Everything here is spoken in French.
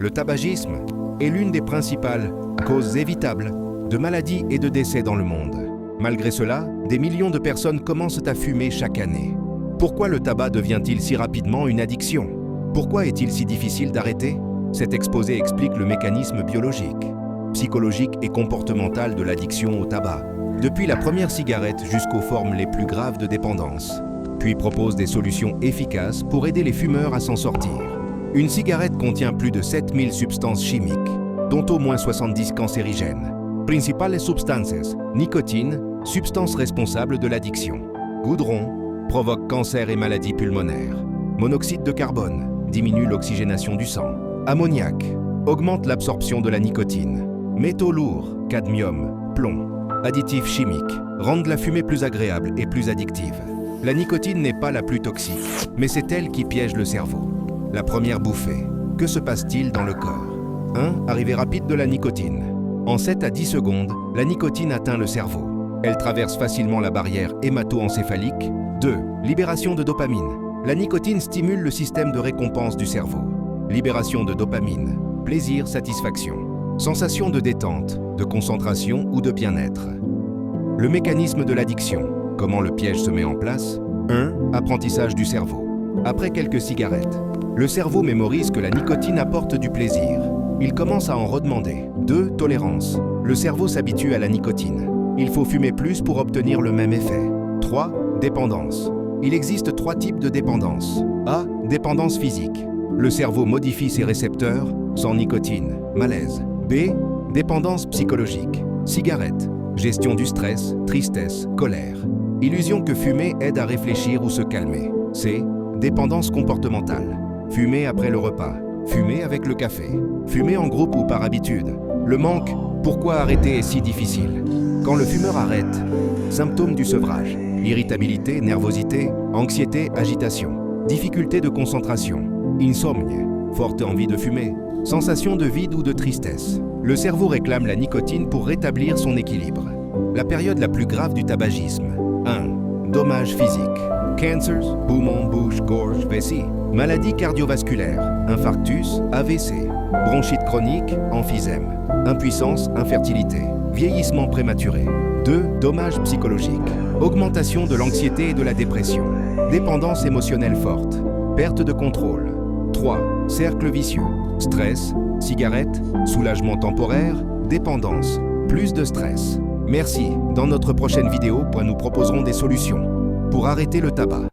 Le tabagisme est l'une des principales causes évitables de maladies et de décès dans le monde. Malgré cela, des millions de personnes commencent à fumer chaque année. Pourquoi le tabac devient-il si rapidement une addiction? Pourquoi est-il si difficile d'arrêter? Cet exposé explique le mécanisme biologique, psychologique et comportemental de l'addiction au tabac, depuis la première cigarette jusqu'aux formes les plus graves de dépendance, puis propose des solutions efficaces pour aider les fumeurs à s'en sortir. Une cigarette contient plus de 7000 substances chimiques, dont au moins 70 cancérigènes. Principales substances: nicotine, substance responsable de l'addiction. Goudron, provoque cancer et maladies pulmonaires. Monoxyde de carbone, diminue l'oxygénation du sang. Ammoniac, augmente l'absorption de la nicotine. Métaux lourds, cadmium, plomb. Additifs chimiques, rendent la fumée plus agréable et plus addictive. La nicotine n'est pas la plus toxique, mais c'est elle qui piège le cerveau. La première bouffée. Que se passe-t-il dans le corps? 1. Arrivée rapide de la nicotine. En 7 à 10 secondes, la nicotine atteint le cerveau. Elle traverse facilement la barrière hémato-encéphalique. 2. Libération de dopamine. La nicotine stimule le système de récompense du cerveau. Libération de dopamine. Plaisir, satisfaction. Sensation de détente, de concentration ou de bien-être. Le mécanisme de l'addiction. Comment le piège se met en place? 1. Apprentissage du cerveau. Après quelques cigarettes, le cerveau mémorise que la nicotine apporte du plaisir. Il commence à en redemander. 2. Tolérance. Le cerveau s'habitue à la nicotine. Il faut fumer plus pour obtenir le même effet. 3. Dépendance. Il existe 3 types de dépendance. A. Dépendance physique. Le cerveau modifie ses récepteurs, sans nicotine, malaise. B. Dépendance psychologique. Cigarette. Gestion du stress, tristesse, colère. Illusion que fumer aide à réfléchir ou se calmer. C. Dépendance comportementale. Fumer après le repas. Fumer avec le café. Fumer en groupe ou par habitude. Le manque. Pourquoi arrêter est si difficile? Quand le fumeur arrête. Symptômes du sevrage. Irritabilité, nervosité, anxiété, agitation. Difficulté de concentration. Insomnie. Forte envie de fumer. Sensation de vide ou de tristesse. Le cerveau réclame la nicotine pour rétablir son équilibre. La période la plus grave du tabagisme. 1. Dommages physiques. Cancers, poumons, bouche, gorge, vessie. Maladies cardiovasculaires. Infarctus, AVC. Bronchite chronique, emphysème. Impuissance, infertilité. Vieillissement prématuré. 2. Dommages psychologiques. Augmentation de l'anxiété et de la dépression. Dépendance émotionnelle forte. Perte de contrôle. 3. Cercle vicieux. Stress, cigarette, soulagement temporaire, dépendance, plus de stress. Merci. Dans notre prochaine vidéo, nous proposerons des solutions pour arrêter le tabac.